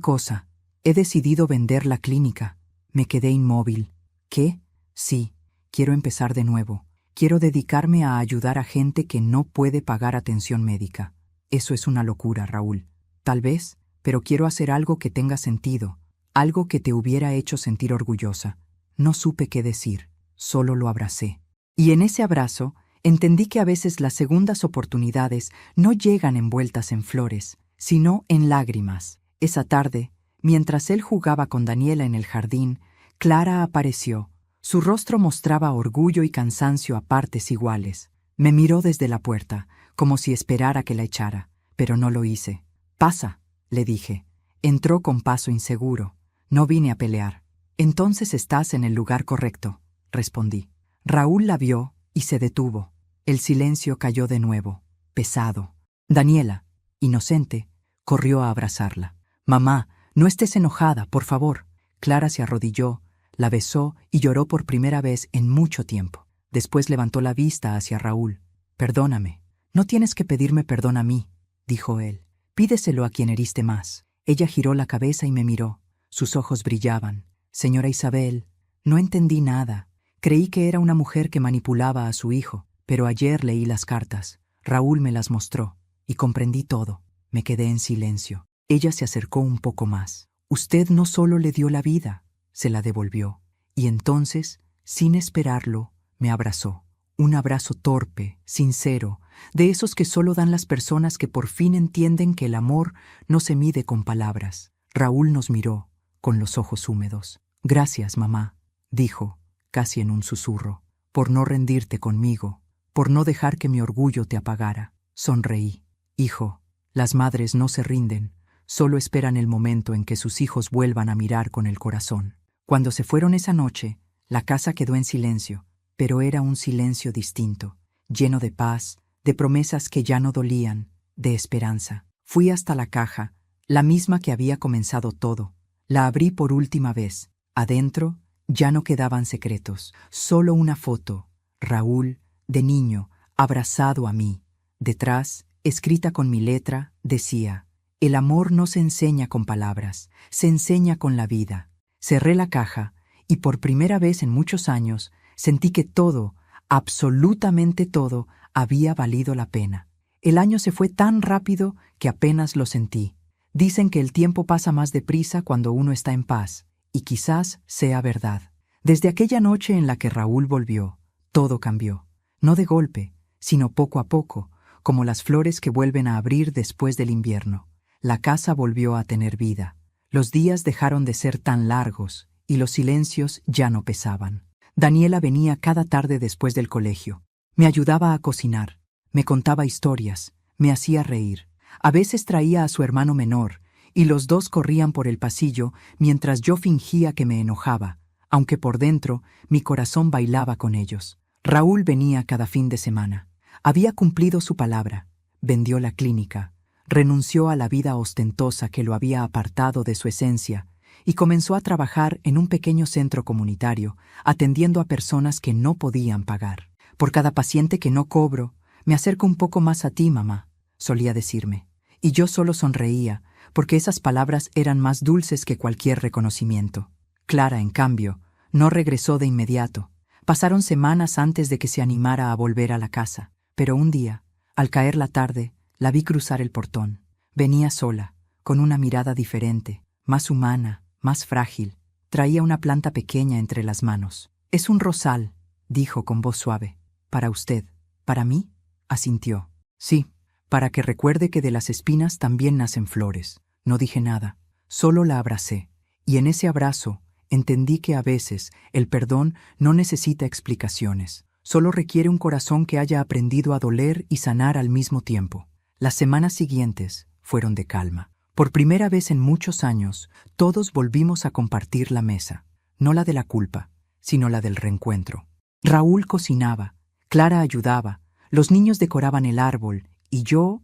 cosa?» «He decidido vender la clínica». Me quedé inmóvil. «¿Qué?» «Sí, quiero empezar de nuevo. Quiero dedicarme a ayudar a gente que no puede pagar atención médica». «Eso es una locura, Raúl». «Tal vez, pero quiero hacer algo que tenga sentido, algo que te hubiera hecho sentir orgullosa». No supe qué decir, solo lo abracé. Y en ese abrazo entendí que a veces las segundas oportunidades no llegan envueltas en flores, sino en lágrimas. Esa tarde, mientras él jugaba con Daniela en el jardín, Clara apareció. Su rostro mostraba orgullo y cansancio a partes iguales. Me miró desde la puerta, como si esperara que la echara, pero no lo hice. «Pasa», le dije. Entró con paso inseguro. «No vine a pelear». «Entonces estás en el lugar correcto», respondí. Raúl la vio y se detuvo. El silencio cayó de nuevo, pesado. Daniela, inocente, corrió a abrazarla. «Mamá, no estés enojada, por favor». Clara se arrodilló, la besó y lloró por primera vez en mucho tiempo. Después levantó la vista hacia Raúl. «Perdóname». «No tienes que pedirme perdón a mí», dijo él. «Pídeselo a quien heriste más». Ella giró la cabeza y me miró. Sus ojos brillaban. «Señora Isabel, no entendí nada. Creí que era una mujer que manipulaba a su hijo, pero ayer leí las cartas. Raúl me las mostró y comprendí todo». Me quedé en silencio. Ella se acercó un poco más. «Usted no solo le dio la vida, se la devolvió». Y entonces, sin esperarlo, me abrazó. Un abrazo torpe, sincero, de esos que solo dan las personas que por fin entienden que el amor no se mide con palabras. Raúl nos miró, con los ojos húmedos. «Gracias, mamá», dijo, casi en un susurro, «por no rendirte conmigo, por no dejar que mi orgullo te apagara». Sonreí. «Hijo, las madres no se rinden, solo esperan el momento en que sus hijos vuelvan a mirar con el corazón». Cuando se fueron esa noche, la casa quedó en silencio, pero era un silencio distinto, lleno de paz, de promesas que ya no dolían, de esperanza. Fui hasta la caja, la misma que había comenzado todo. La abrí por última vez. Adentro ya no quedaban secretos, solo una foto, Raúl, de niño, abrazado a mí. Detrás, escrita con mi letra, decía: «El amor no se enseña con palabras, se enseña con la vida». Cerré la caja y por primera vez en muchos años sentí que todo, absolutamente todo, había valido la pena. El año se fue tan rápido que apenas lo sentí. Dicen que el tiempo pasa más deprisa cuando uno está en paz, y quizás sea verdad. Desde aquella noche en la que Raúl volvió, todo cambió. No de golpe, sino poco a poco, como las flores que vuelven a abrir después del invierno. La casa volvió a tener vida. Los días dejaron de ser tan largos y los silencios ya no pesaban. Daniela venía cada tarde después del colegio. Me ayudaba a cocinar, me contaba historias, me hacía reír. A veces traía a su hermano menor y los dos corrían por el pasillo mientras yo fingía que me enojaba, aunque por dentro mi corazón bailaba con ellos. Raúl venía cada fin de semana. Había cumplido su palabra, vendió la clínica, renunció a la vida ostentosa que lo había apartado de su esencia y comenzó a trabajar en un pequeño centro comunitario, atendiendo a personas que no podían pagar. «Por cada paciente que no cobro, me acerco un poco más a ti, mamá», solía decirme. Y yo solo sonreía, porque esas palabras eran más dulces que cualquier reconocimiento. Clara, en cambio, no regresó de inmediato. Pasaron semanas antes de que se animara a volver a la casa. Pero un día, al caer la tarde, la vi cruzar el portón. Venía sola, con una mirada diferente, más humana, más frágil. Traía una planta pequeña entre las manos. «Es un rosal», dijo con voz suave. «Para usted». «¿Para mí?», asintió. «Sí, para que recuerde que de las espinas también nacen flores». No dije nada, solo la abracé, y en ese abrazo entendí que a veces el perdón no necesita explicaciones, solo requiere un corazón que haya aprendido a doler y sanar al mismo tiempo. Las semanas siguientes fueron de calma. Por primera vez en muchos años, todos volvimos a compartir la mesa, no la de la culpa, sino la del reencuentro. Raúl cocinaba, Clara ayudaba, los niños decoraban el árbol, y yo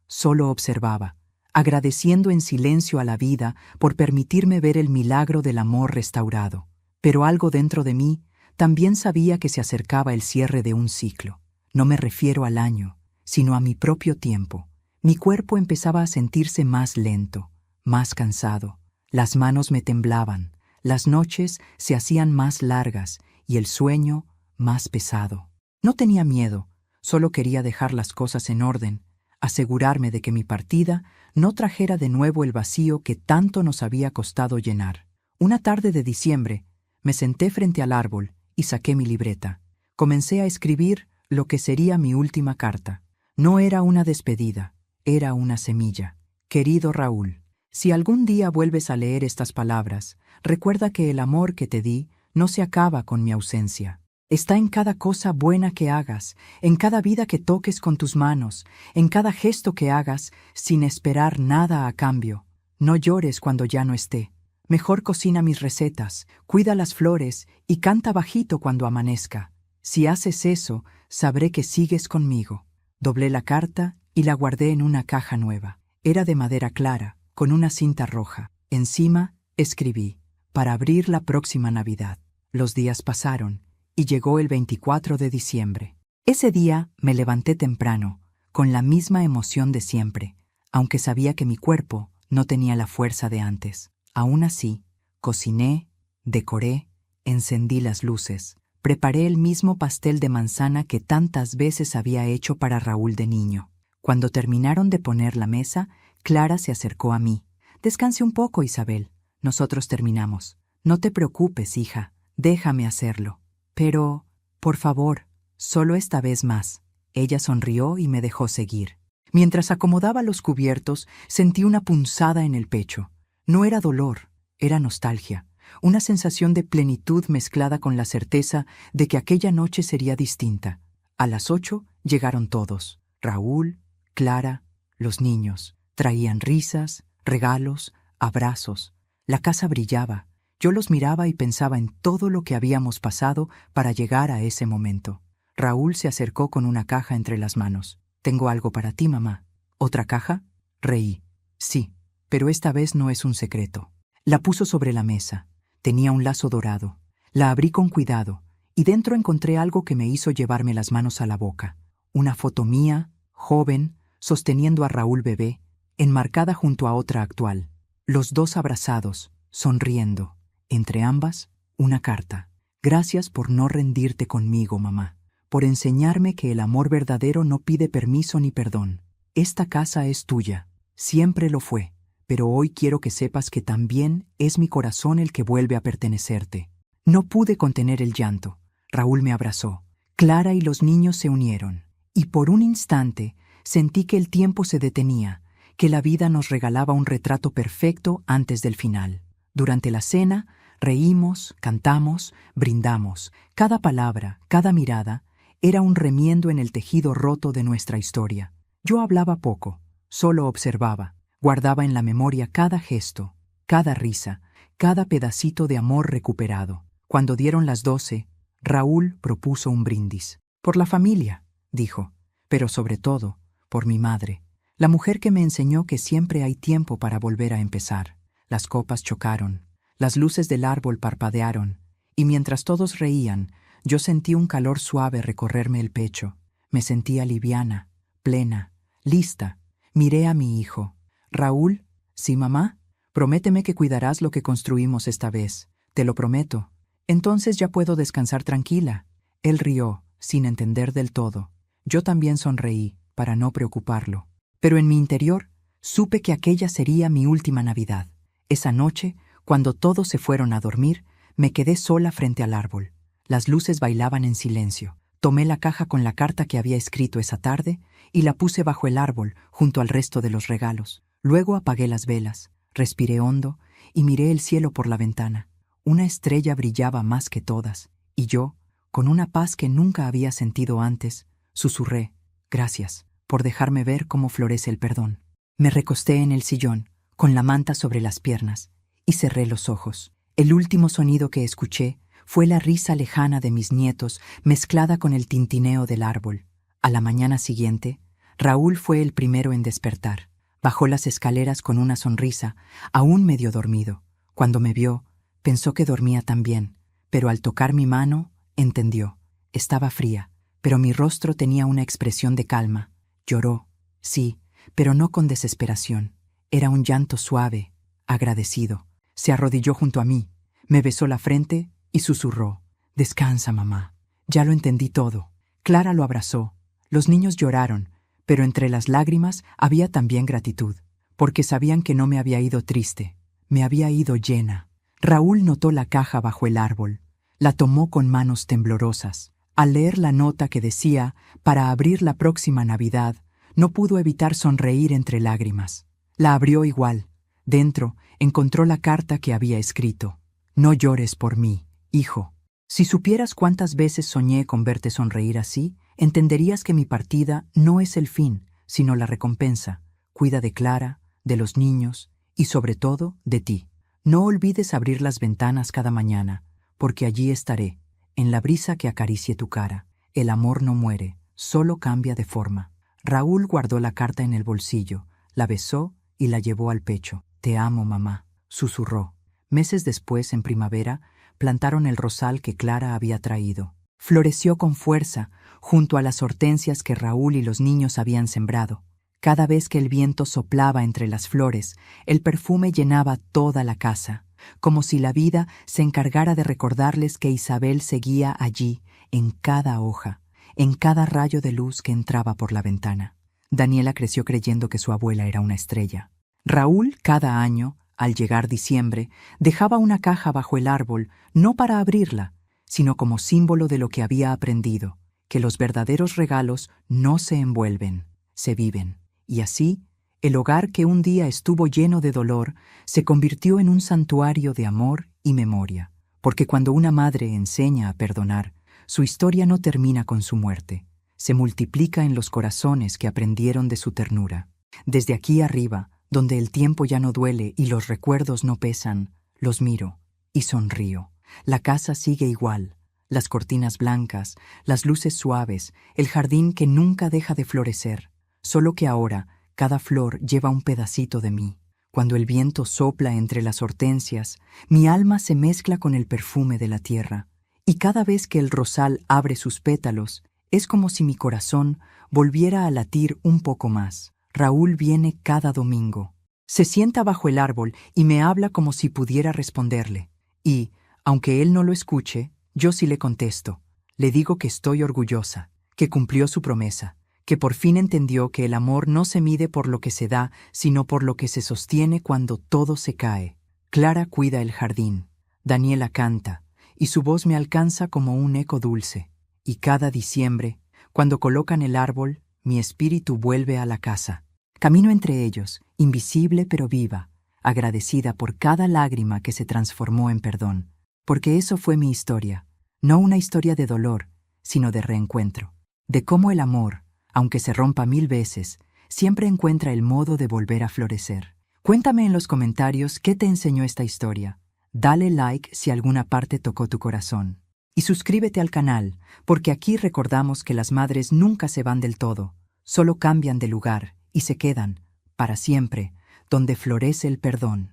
solo observaba, agradeciendo en silencio a la vida por permitirme ver el milagro del amor restaurado. Pero algo dentro de mí También sabía que se acercaba el cierre de un ciclo. No me refiero al año, sino a mi propio tiempo. Mi cuerpo empezaba a sentirse más lento, más cansado. Las manos me temblaban, las noches se hacían más largas y el sueño más pesado. No tenía miedo, solo quería dejar las cosas en orden, asegurarme de que mi partida no trajera de nuevo el vacío que tanto nos había costado llenar. Una tarde de diciembre, me senté frente al árbol y saqué mi libreta. Comencé a escribir lo que sería mi última carta. No era una despedida, era una semilla. Querido Raúl, si algún día vuelves a leer estas palabras, recuerda que el amor que te di no se acaba con mi ausencia. Está en cada cosa buena que hagas, en cada vida que toques con tus manos, en cada gesto que hagas sin esperar nada a cambio. No llores cuando ya no esté. Mejor cocina mis recetas, cuida las flores y canta bajito cuando amanezca. Si haces eso, sabré que sigues conmigo. Doblé la carta y la guardé en una caja nueva. Era de madera clara, con una cinta roja. Encima escribí, para abrir la próxima Navidad. Los días pasaron y llegó el 24 de diciembre. Ese día me levanté temprano, con la misma emoción de siempre, aunque sabía que mi cuerpo no tenía la fuerza de antes. Aún así, cociné, decoré, encendí las luces, preparé el mismo pastel de manzana que tantas veces había hecho para Raúl de niño. Cuando terminaron de poner la mesa, Clara se acercó a mí. «Descanse un poco, Isabel. Nosotros terminamos. No te preocupes, hija. Déjame hacerlo». «Pero, por favor, solo esta vez más». Ella sonrió y me dejó seguir. Mientras acomodaba los cubiertos, sentí una punzada en el pecho. No era dolor, era nostalgia, una sensación de plenitud mezclada con la certeza de que aquella noche sería distinta. A las 8 llegaron todos: Raúl, Clara, los niños. Traían risas, regalos, abrazos. La casa brillaba. Yo los miraba y pensaba en todo lo que habíamos pasado para llegar a ese momento. Raúl se acercó con una caja entre las manos. «Tengo algo para ti, mamá». «¿Otra caja?» Reí. «Sí, pero esta vez no es un secreto». La puso sobre la mesa. Tenía un lazo dorado. La abrí con cuidado y dentro encontré algo que me hizo llevarme las manos a la boca. Una foto mía, joven, sosteniendo a Raúl bebé, enmarcada junto a otra actual. Los dos abrazados, sonriendo. Entre ambas, una carta. «Gracias por no rendirte conmigo, mamá. Por enseñarme que el amor verdadero no pide permiso ni perdón. Esta casa es tuya. Siempre lo fue. Pero hoy quiero que sepas que también es mi corazón el que vuelve a pertenecerte». No pude contener el llanto. Raúl me abrazó. Clara y los niños se unieron. Y por un instante sentí que el tiempo se detenía, que la vida nos regalaba un retrato perfecto antes del final. Durante la cena, reímos, cantamos, brindamos. Cada palabra, cada mirada, era un remiendo en el tejido roto de nuestra historia. Yo hablaba poco, solo observaba. Guardaba en la memoria cada gesto, cada risa, cada pedacito de amor recuperado. Cuando dieron las 12, Raúl propuso un brindis. «Por la familia», dijo, «pero sobre todo, por mi madre, la mujer que me enseñó que siempre hay tiempo para volver a empezar». Las copas chocaron, las luces del árbol parpadearon, y mientras todos reían, yo sentí un calor suave recorrerme el pecho. Me sentía liviana, plena, lista. Miré a mi hijo. «Raúl, ¿sí, mamá? Prométeme que cuidarás lo que construimos esta vez. Te lo prometo. Entonces ya puedo descansar tranquila». Él rió, sin entender del todo. Yo también sonreí, para no preocuparlo. Pero en mi interior, supe que aquella sería mi última Navidad. Esa noche, cuando todos se fueron a dormir, me quedé sola frente al árbol. Las luces bailaban en silencio. Tomé la caja con la carta que había escrito esa tarde y la puse bajo el árbol, junto al resto de los regalos. Luego apagué las velas, respiré hondo y miré el cielo por la ventana. Una estrella brillaba más que todas, y yo, con una paz que nunca había sentido antes, susurré: «Gracias por dejarme ver cómo florece el perdón». Me recosté en el sillón, con la manta sobre las piernas, y cerré los ojos. El último sonido que escuché fue la risa lejana de mis nietos mezclada con el tintineo del árbol. A la mañana siguiente, Raúl fue el primero en despertar. Bajó las escaleras con una sonrisa, aún medio dormido. Cuando me vio, pensó que dormía también, pero al tocar mi mano, Entendió. Estaba fría, pero mi rostro tenía una expresión de calma. Lloró, sí, pero no con desesperación. Era un llanto suave, agradecido. Se arrodilló junto a mí, me besó la frente y susurró: «Descansa, mamá. Ya lo entendí todo». Clara lo abrazó. Los niños lloraron, pero entre las lágrimas había también gratitud, porque sabían que no me había ido triste, me había ido llena. Raúl notó la caja bajo el árbol. La tomó con manos temblorosas. Al leer la nota que decía «para abrir la próxima Navidad», no pudo evitar sonreír entre lágrimas. La abrió igual. Dentro encontró la carta que había escrito: «No llores por mí, hijo. Si supieras cuántas veces soñé con verte sonreír así, entenderías que mi partida no es el fin, sino la recompensa. Cuida de Clara, de los niños y sobre todo de ti. No olvides abrir las ventanas cada mañana, porque allí estaré, en la brisa que acaricie tu cara. El amor no muere, solo cambia de forma». Raúl guardó la carta en el bolsillo, la besó y la llevó al pecho. «Te amo, mamá», susurró. Meses después, en primavera, plantaron el rosal que Clara había traído. Floreció con fuerza, junto a las hortensias que Raúl y los niños habían sembrado. Cada vez que el viento soplaba entre las flores, el perfume llenaba toda la casa, como si la vida se encargara de recordarles que Isabel seguía allí, en cada hoja, en cada rayo de luz que entraba por la ventana. Daniela creció creyendo que su abuela era una estrella. Raúl, cada año, al llegar diciembre, dejaba una caja bajo el árbol, no para abrirla, sino como símbolo de lo que había aprendido, que los verdaderos regalos no se envuelven, se viven. Y así, el hogar que un día estuvo lleno de dolor se convirtió en un santuario de amor y memoria, porque cuando una madre enseña a perdonar, su historia no termina con su muerte, se multiplica en los corazones que aprendieron de su ternura. Desde aquí arriba, donde el tiempo ya no duele y los recuerdos no pesan, los miro y sonrío. La casa sigue igual, las cortinas blancas, las luces suaves, el jardín que nunca deja de florecer, solo que ahora cada flor lleva un pedacito de mí. Cuando el viento sopla entre las hortensias, mi alma se mezcla con el perfume de la tierra, y cada vez que el rosal abre sus pétalos, es como si mi corazón volviera a latir un poco más. Raúl viene cada domingo. Se sienta bajo el árbol y me habla como si pudiera responderle. Y, aunque él no lo escuche, yo sí le contesto. Le digo que estoy orgullosa, que cumplió su promesa, que por fin entendió que el amor no se mide por lo que se da, sino por lo que se sostiene cuando todo se cae. Clara cuida el jardín. Daniela canta, y su voz me alcanza como un eco dulce. Y cada diciembre, cuando colocan el árbol, mi espíritu vuelve a la casa. Camino entre ellos, invisible pero viva, agradecida por cada lágrima que se transformó en perdón, porque eso fue mi historia, no una historia de dolor, sino de reencuentro, de cómo el amor, aunque se rompa 1000 veces, siempre encuentra el modo de volver a florecer. Cuéntame en los comentarios qué te enseñó esta historia. Dale like si alguna parte tocó tu corazón. Y suscríbete al canal, porque aquí recordamos que las madres nunca se van del todo, solo cambian de lugar y se quedan, para siempre, donde florece el perdón.